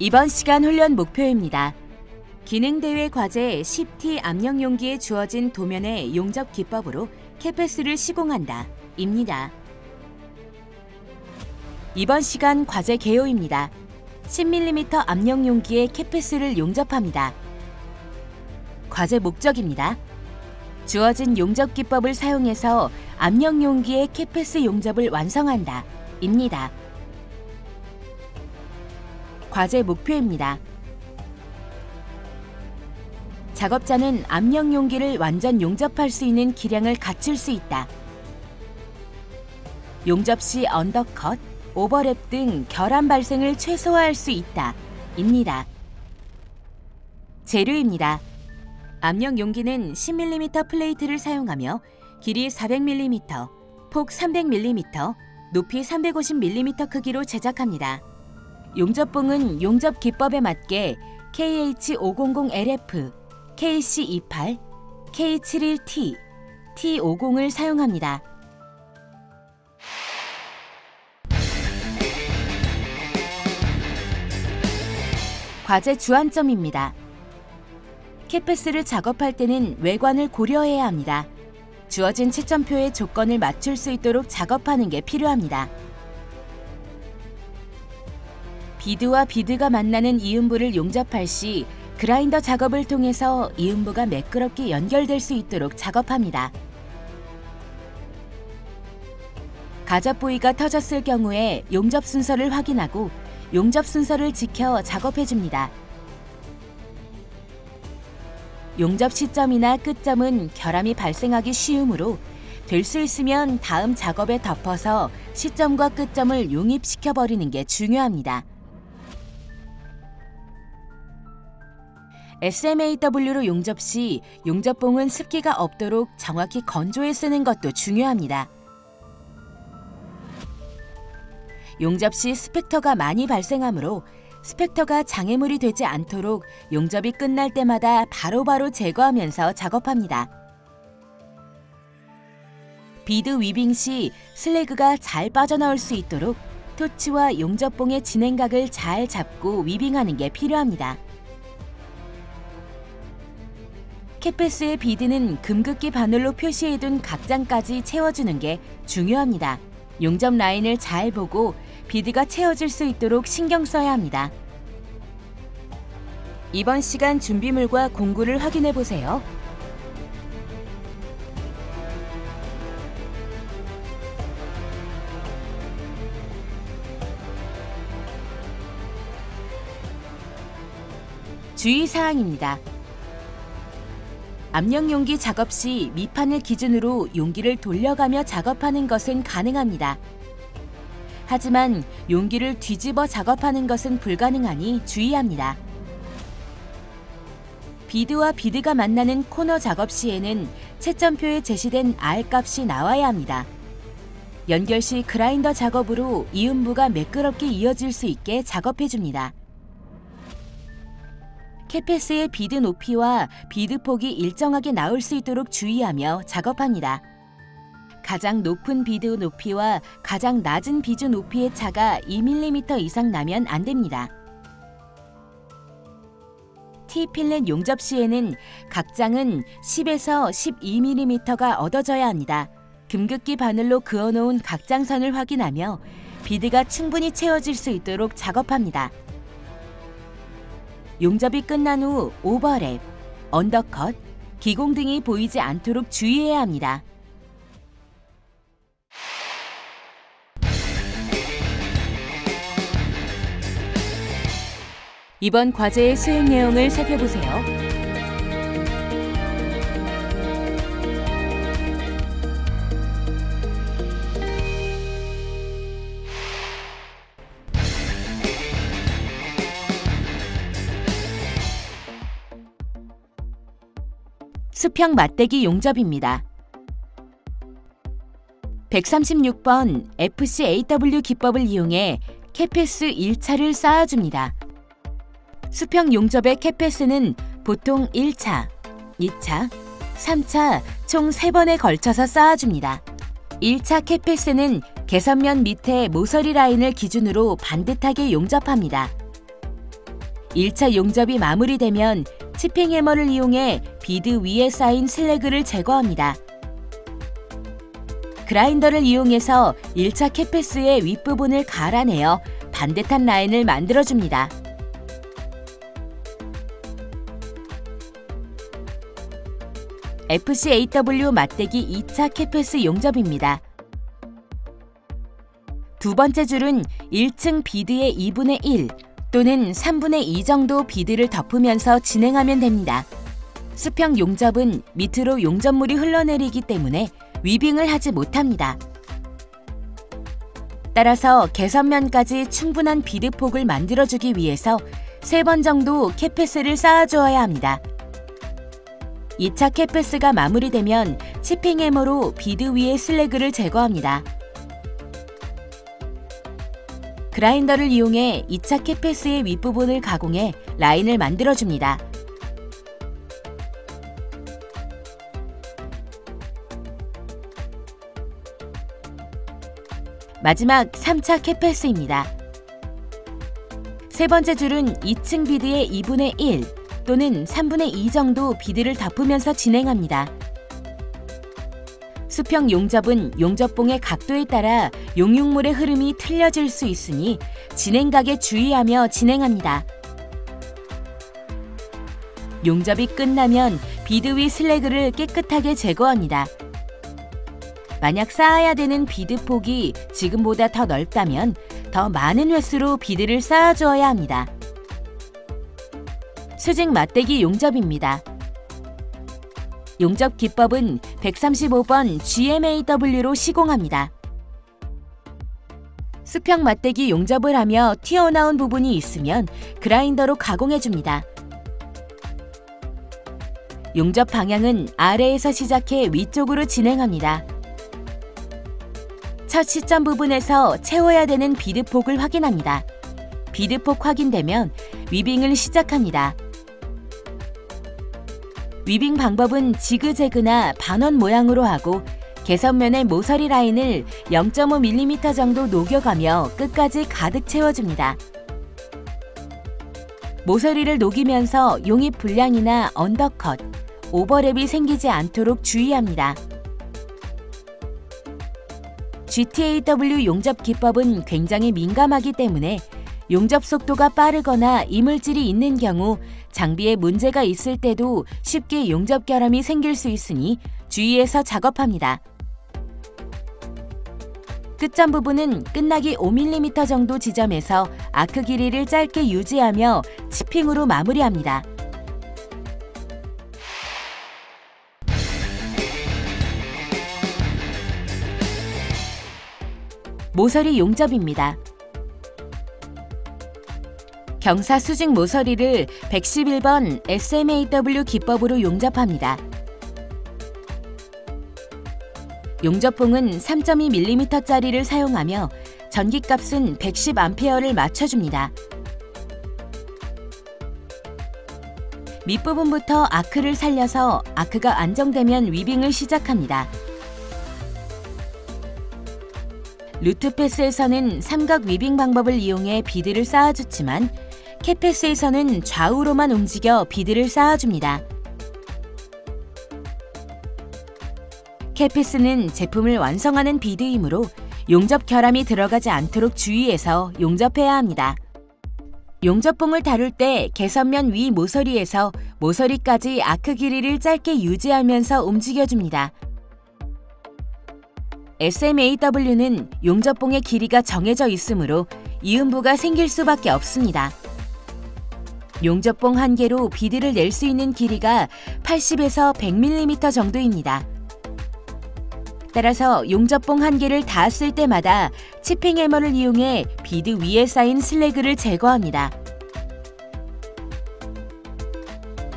이번 시간 훈련 목표입니다. 기능대회 과제 10T 압력 용기에 주어진 도면의 용접 기법으로 캐패스를 시공한다 입니다. 이번 시간 과제 개요입니다. 10mm 압력 용기에 캐패스를 용접합니다. 과제 목적입니다. 주어진 용접 기법을 사용해서 압력 용기의 캐패스 용접을 완성한다 입니다. 과제 목표입니다. 작업자는 압력 용기를 완전 용접할 수 있는 기량을 갖출 수 있다. 용접 시 언더컷, 오버랩 등 결함 발생을 최소화할 수 있다 입니다. 재료입니다. 압력 용기는 10mm 플레이트를 사용하며 길이 400mm, 폭 300mm, 높이 350mm 크기로 제작합니다. 용접봉은 용접 기법에 맞게 KH500LF, KC28, K71T, T50을 사용합니다. 과제 주안점입니다. 캐패스를 작업할 때는 외관을 고려해야 합니다. 주어진 채점표의 조건을 맞출 수 있도록 작업하는 게 필요합니다. 비드와 비드가 만나는 이음부를 용접할 시 그라인더 작업을 통해서 이음부가 매끄럽게 연결될 수 있도록 작업합니다. 가접 부위가 터졌을 경우에 용접 순서를 확인하고 용접 순서를 지켜 작업해줍니다. 용접 시점이나 끝점은 결함이 발생하기 쉬우므로 될 수 있으면 다음 작업에 덮어서 시점과 끝점을 용입시켜버리는 게 중요합니다. SMAW로 용접 시 용접봉은 습기가 없도록 정확히 건조해 쓰는 것도 중요합니다. 용접 시 스펙터가 많이 발생하므로 스펙터가 장애물이 되지 않도록 용접이 끝날 때마다 바로바로 제거하면서 작업합니다. 비드 위빙 시 슬래그가 잘 빠져나올 수 있도록 토치와 용접봉의 진행각을 잘 잡고 위빙하는 게 필요합니다. 캐패스의 비드는 금극기 바늘로 표시해둔 각장까지 채워주는 게 중요합니다. 용접 라인을 잘 보고 비드가 채워질 수 있도록 신경 써야 합니다. 이번 시간 준비물과 공구를 확인해 보세요. 주의사항입니다. 압력 용기 작업 시 밑판을 기준으로 용기를 돌려가며 작업하는 것은 가능합니다. 하지만 용기를 뒤집어 작업하는 것은 불가능하니 주의합니다. 비드와 비드가 만나는 코너 작업 시에는 채점표에 제시된 R값이 나와야 합니다. 연결 시 그라인더 작업으로 이음부가 매끄럽게 이어질 수 있게 작업해줍니다. 캐패스의 비드 높이와 비드 폭이 일정하게 나올 수 있도록 주의하며 작업합니다. 가장 높은 비드 높이와 가장 낮은 비드 높이의 차가 2mm 이상 나면 안 됩니다. T필렛 용접 시에는 각장은 10에서 12mm가 얻어져야 합니다. 금극기 바늘로 그어놓은 각장선을 확인하며 비드가 충분히 채워질 수 있도록 작업합니다. 용접이 끝난 후 오버랩, 언더컷, 기공 등이 보이지 않도록 주의해야 합니다. 이번 과제의 수행 내용을 살펴보세요. 수평 맞대기 용접입니다. 136번 FCAW 기법을 이용해 캐패스 1차를 쌓아줍니다. 수평 용접의 캐패스는 보통 1차, 2차, 3차 총 3번에 걸쳐서 쌓아줍니다. 1차 캐패스는 개선면 밑에 모서리 라인을 기준으로 반듯하게 용접합니다. 1차 용접이 마무리되면 치핑 해머를 이용해 비드 위에 쌓인 슬래그를 제거합니다. 그라인더를 이용해서 1차 캣패스의 윗부분을 갈아내어 반듯한 라인을 만들어줍니다. FCAW 맞대기 2차 캣패스 용접입니다. 두 번째 줄은 1층 비드의 2분의 1 또는 3분의 2 정도 비드를 덮으면서 진행하면 됩니다. 수평 용접은 밑으로 용접물이 흘러내리기 때문에 위빙을 하지 못합니다. 따라서 개선면까지 충분한 비드폭을 만들어주기 위해서 3번 정도 캣패스를 쌓아주어야 합니다. 2차 캣패스가 마무리되면 치핑 해머로 비드 위의 슬래그를 제거합니다. 그라인더를 이용해 2차 캣패스의 윗부분을 가공해 라인을 만들어줍니다. 마지막 3차 캣패스입니다. 세 번째 줄은 2층 비드의 2분의 1 또는 3분의 2 정도 비드를 덮으면서 진행합니다. 수평 용접은 용접봉의 각도에 따라 용융물의 흐름이 틀려질 수 있으니 진행각에 주의하며 진행합니다. 용접이 끝나면 비드 위 슬래그를 깨끗하게 제거합니다. 만약 쌓아야 되는 비드 폭이 지금보다 더 넓다면 더 많은 횟수로 비드를 쌓아주어야 합니다. 수직 맞대기 용접입니다. 용접 기법은 135번 GMAW로 시공합니다. 수평 맞대기 용접을 하며 튀어나온 부분이 있으면 그라인더로 가공해줍니다. 용접 방향은 아래에서 시작해 위쪽으로 진행합니다. 첫 시점 부분에서 채워야 되는 비드폭을 확인합니다. 비드폭 확인되면 위빙을 시작합니다. 위빙 방법은 지그재그나 반원 모양으로 하고 개선면의 모서리 라인을 0.5mm 정도 녹여가며 끝까지 가득 채워줍니다. 모서리를 녹이면서 용입 불량이나 언더컷, 오버랩이 생기지 않도록 주의합니다. GTAW 용접 기법은 굉장히 민감하기 때문에 용접 속도가 빠르거나 이물질이 있는 경우 장비에 문제가 있을 때도 쉽게 용접 결함이 생길 수 있으니 주의해서 작업합니다. 끝점 부분은 끝나기 5mm 정도 지점에서 아크 길이를 짧게 유지하며 치핑으로 마무리합니다. 모서리 용접입니다. 경사 수직 모서리를 111번 SMAW 기법으로 용접합니다. 용접봉은 3.2mm짜리를 사용하며 전기값은 110A를 맞춰줍니다. 밑부분부터 아크를 살려서 아크가 안정되면 위빙을 시작합니다. 루트패스에서는 삼각 위빙 방법을 이용해 비드를 쌓아주지만 캣패스에서는 좌우로만 움직여 비드를 쌓아줍니다. 캣패스는 제품을 완성하는 비드이므로 용접 결함이 들어가지 않도록 주의해서 용접해야 합니다. 용접봉을 다룰 때 개선면 위 모서리에서 모서리까지 아크 길이를 짧게 유지하면서 움직여줍니다. SMAW는 용접봉의 길이가 정해져 있으므로 이음부가 생길 수밖에 없습니다. 용접봉 한 개로 비드를 낼 수 있는 길이가 80에서 100mm 정도입니다. 따라서 용접봉 한 개를 닿았을 때마다 치핑 해머를 이용해 비드 위에 쌓인 슬래그를 제거합니다.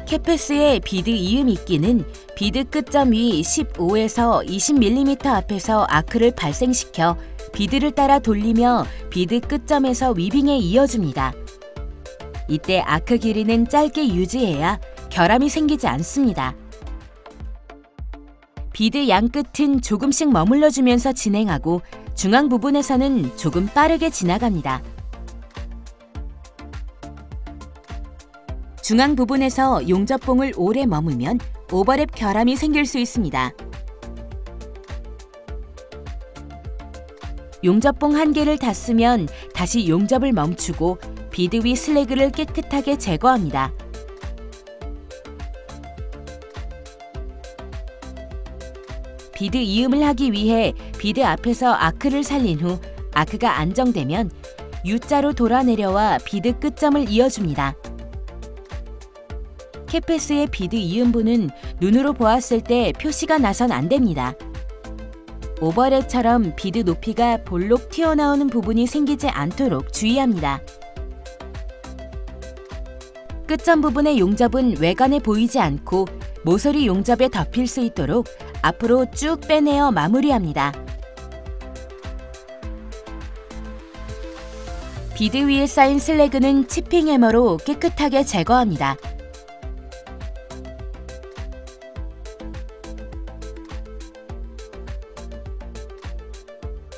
캣패스의 비드 이음 있기는 비드 끝점 위 15에서 20mm 앞에서 아크를 발생시켜 비드를 따라 돌리며 비드 끝점에서 위빙에 이어줍니다. 이때 아크 길이는 짧게 유지해야 결함이 생기지 않습니다. 비드 양 끝은 조금씩 머물러주면서 진행하고 중앙 부분에서는 조금 빠르게 지나갑니다. 중앙 부분에서 용접봉을 오래 머물면 오버랩 결함이 생길 수 있습니다. 용접봉 한 개를 닫으면 다시 용접을 멈추고 비드 위 슬래그를 깨끗하게 제거합니다. 비드 이음을 하기 위해 비드 앞에서 아크를 살린 후 아크가 안정되면 U자로 돌아 내려와 비드 끝점을 이어줍니다. 캣패스의 비드 이음부는 눈으로 보았을 때 표시가 나선 안 됩니다. 오버랩처럼 비드 높이가 볼록 튀어나오는 부분이 생기지 않도록 주의합니다. 끝점 부분의 용접은 외관에 보이지 않고 모서리 용접에 덮일 수 있도록 앞으로 쭉 빼내어 마무리합니다. 비드 위에 쌓인 슬래그는 치핑 해머로 깨끗하게 제거합니다.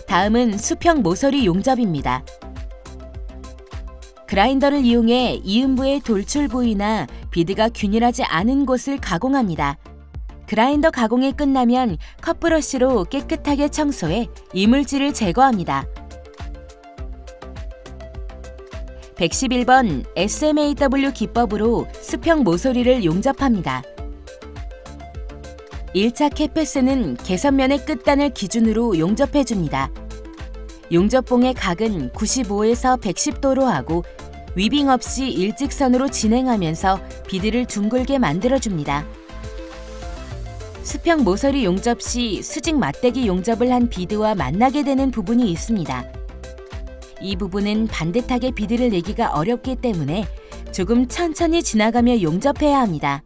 다음은 수평 모서리 용접입니다. 그라인더를 이용해 이음부의 돌출 부위나 비드가 균일하지 않은 곳을 가공합니다. 그라인더 가공이 끝나면 컷브러쉬로 깨끗하게 청소해 이물질을 제거합니다. 111번 SMAW 기법으로 수평 모서리를 용접합니다. 1차 캣패스는 개선면의 끝단을 기준으로 용접해줍니다. 용접봉의 각은 95에서 110도로 하고 위빙 없이 일직선으로 진행하면서 비드를 둥글게 만들어줍니다. 수평 모서리 용접 시 수직 맞대기 용접을 한 비드와 만나게 되는 부분이 있습니다. 이 부분은 반듯하게 비드를 내기가 어렵기 때문에 조금 천천히 지나가며 용접해야 합니다.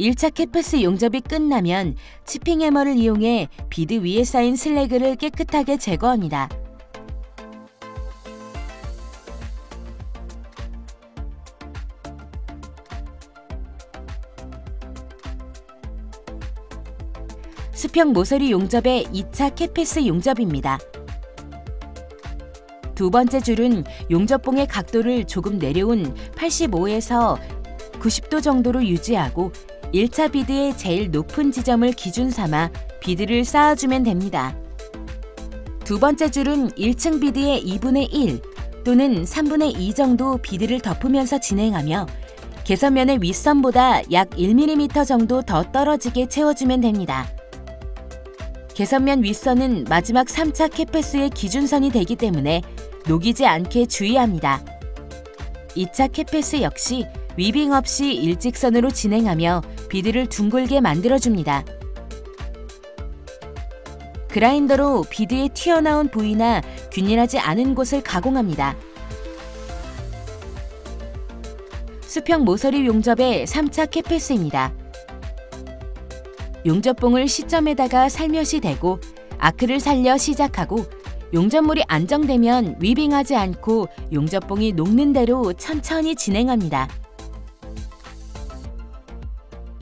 (1차) 캣패스 용접이 끝나면 치핑 해머를 이용해 비드 위에 쌓인 슬래그를 깨끗하게 제거합니다. 수평 모서리 용접의 2차 캣패스 용접입니다. 두 번째 줄은 용접봉의 각도를 조금 내려온 85에서 90도 정도로 유지하고 1차 비드의 제일 높은 지점을 기준 삼아 비드를 쌓아주면 됩니다. 두 번째 줄은 1층 비드의 2분의 1 또는 3분의 2 정도 비드를 덮으면서 진행하며 개선면의 윗선보다 약 1mm 정도 더 떨어지게 채워주면 됩니다. 개선면 윗선은 마지막 3차 캣패스의 기준선이 되기 때문에 녹이지 않게 주의합니다. 2차 캣패스 역시 위빙 없이 일직선으로 진행하며 비드를 둥글게 만들어줍니다. 그라인더로 비드에 튀어나온 부위나 균일하지 않은 곳을 가공합니다. 수평 모서리 용접의 3차 캣패스입니다. 용접봉을 시점에다가 살며시 대고 아크를 살려 시작하고 용접물이 안정되면 위빙하지 않고 용접봉이 녹는 대로 천천히 진행합니다.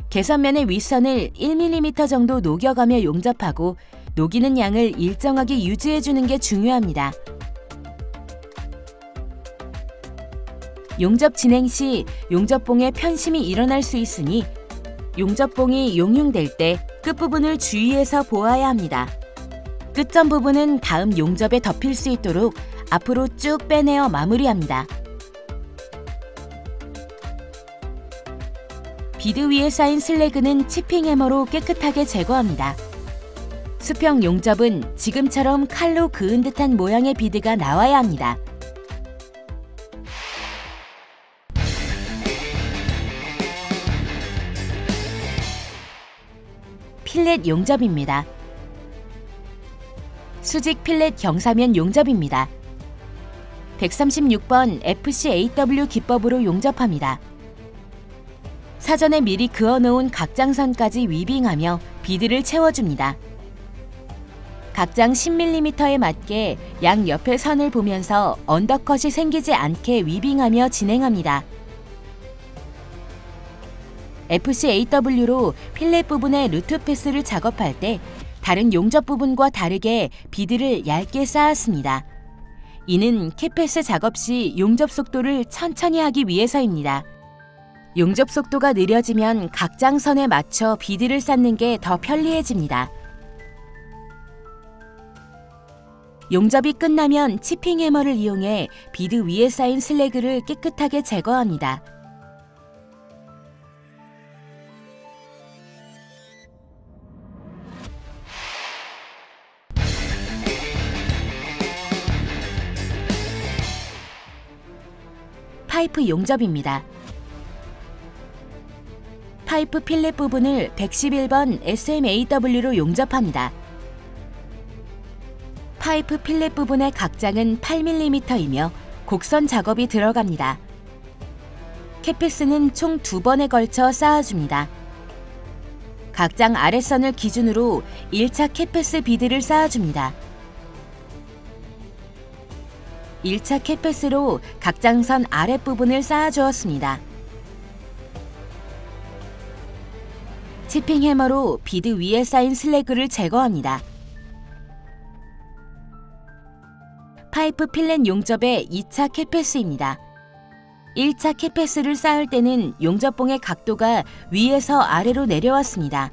개선면의 윗선을 1mm 정도 녹여가며 용접하고 녹이는 양을 일정하게 유지해주는 게 중요합니다. 용접 진행 시 용접봉에 편심이 일어날 수 있으니 용접봉이 용융될 때 끝부분을 주의해서 보아야 합니다. 끝점 부분은 다음 용접에 덮일 수 있도록 앞으로 쭉 빼내어 마무리합니다. 비드 위에 쌓인 슬래그는 치핑 해머로 깨끗하게 제거합니다. 수평 용접은 지금처럼 칼로 그은 듯한 모양의 비드가 나와야 합니다. 필렛 용접입니다. 수직 필렛 경사면 용접입니다. 136번 FCAW 기법으로 용접합니다. 사전에 미리 그어놓은 각장선까지 위빙하며 비드를 채워줍니다. 각장 10mm에 맞게 양 옆의 선을 보면서 언더컷이 생기지 않게 위빙하며 진행합니다. FCAW로 필렛 부분의 루트 패스를 작업할 때 다른 용접 부분과 다르게 비드를 얇게 쌓았습니다. 이는 캐패스 작업 시 용접 속도를 천천히 하기 위해서입니다. 용접 속도가 느려지면 각장선에 맞춰 비드를 쌓는 게 더 편리해집니다. 용접이 끝나면 치핑 해머를 이용해 비드 위에 쌓인 슬래그를 깨끗하게 제거합니다. 파이프 용접입니다. 파이프 필렛 부분을 111번 SMAW로 용접합니다. 파이프 필렛 부분의 각장은 8mm이며 곡선 작업이 들어갑니다. 캐패스는 총 2번에 걸쳐 쌓아줍니다. 각장 아랫선을 기준으로 1차 캐패스 비드를 쌓아줍니다. 1차 캐패스로 각장선 아랫부분을 쌓아주었습니다. 치핑 해머로 비드 위에 쌓인 슬래그를 제거합니다. 파이프 필렛 용접의 2차 캐패스입니다. 1차 캐패스를 쌓을 때는 용접봉의 각도가 위에서 아래로 내려왔습니다.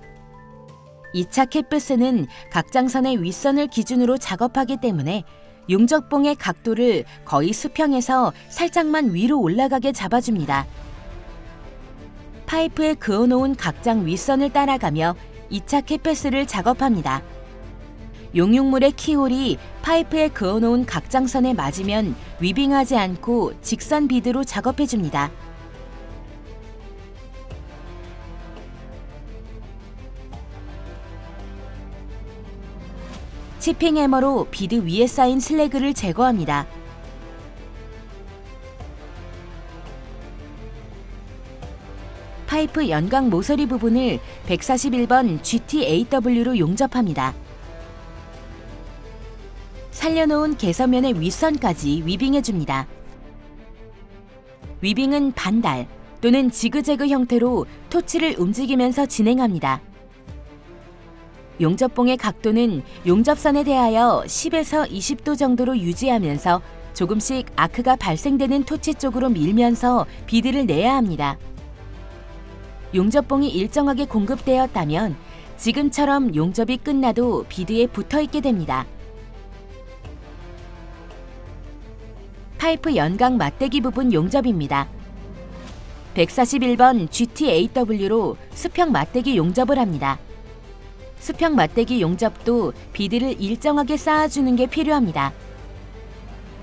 2차 캐패스는 각장선의 윗선을 기준으로 작업하기 때문에 용접봉의 각도를 거의 수평에서 살짝만 위로 올라가게 잡아줍니다. 파이프에 그어놓은 각장 윗선을 따라가며 2차 캐패스를 작업합니다. 용융물의 키홀이 파이프에 그어놓은 각장선에 맞으면 위빙하지 않고 직선 비드로 작업해줍니다. 치핑 해머로 비드 위에 쌓인 슬래그를 제거합니다. 파이프 연광 모서리 부분을 141번 GTAW로 용접합니다. 살려놓은 개선면의 윗선까지 위빙해줍니다. 위빙은 반달 또는 지그재그 형태로 토치를 움직이면서 진행합니다. 용접봉의 각도는 용접선에 대하여 10에서 20도 정도로 유지하면서 조금씩 아크가 발생되는 토치 쪽으로 밀면서 비드를 내야 합니다. 용접봉이 일정하게 공급되었다면 지금처럼 용접이 끝나도 비드에 붙어있게 됩니다. 파이프 연강 맞대기 부분 용접입니다. 141번 GTAW로 수평 맞대기 용접을 합니다. 수평 맞대기 용접도 비드를 일정하게 쌓아주는 게 필요합니다.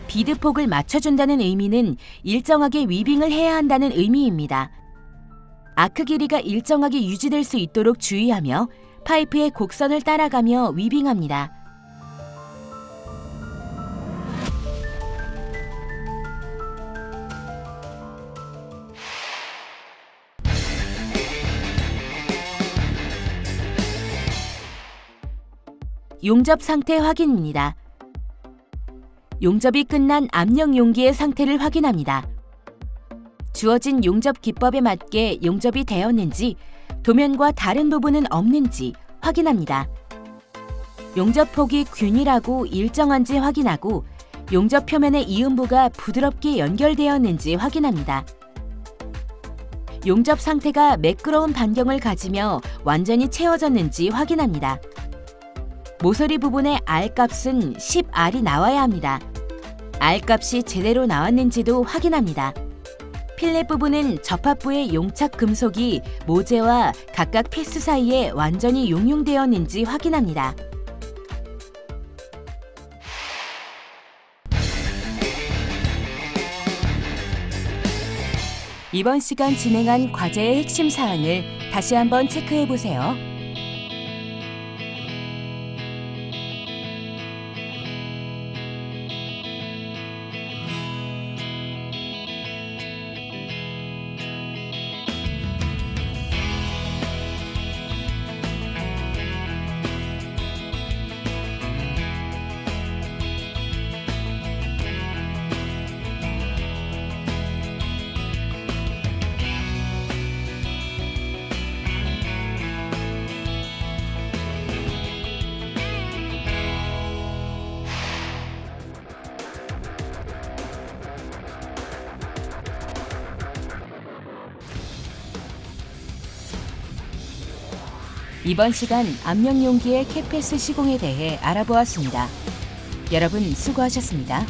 비드 폭을 맞춰준다는 의미는 일정하게 위빙을 해야 한다는 의미입니다. 아크 길이가 일정하게 유지될 수 있도록 주의하며 파이프의 곡선을 따라가며 위빙합니다. 용접 상태 확인입니다. 용접이 끝난 압력 용기의 상태를 확인합니다. 주어진 용접 기법에 맞게 용접이 되었는지, 도면과 다른 부분은 없는지 확인합니다. 용접 폭이 균일하고 일정한지 확인하고 용접 표면의 이음부가 부드럽게 연결되었는지 확인합니다. 용접 상태가 매끄러운 반경을 가지며 완전히 채워졌는지 확인합니다. 모서리 부분의 R값은 10R이 나와야 합니다. R값이 제대로 나왔는지도 확인합니다. 필렛 부분은 접합부의 용착 금속이 모재와 각각 피스 사이에 완전히 용융되었는지 확인합니다. 이번 시간 진행한 과제의 핵심 사항을 다시 한번 체크해 보세요. 이번 시간 압력 용기의 캐패스 시공에 대해 알아보았습니다. 여러분 수고하셨습니다.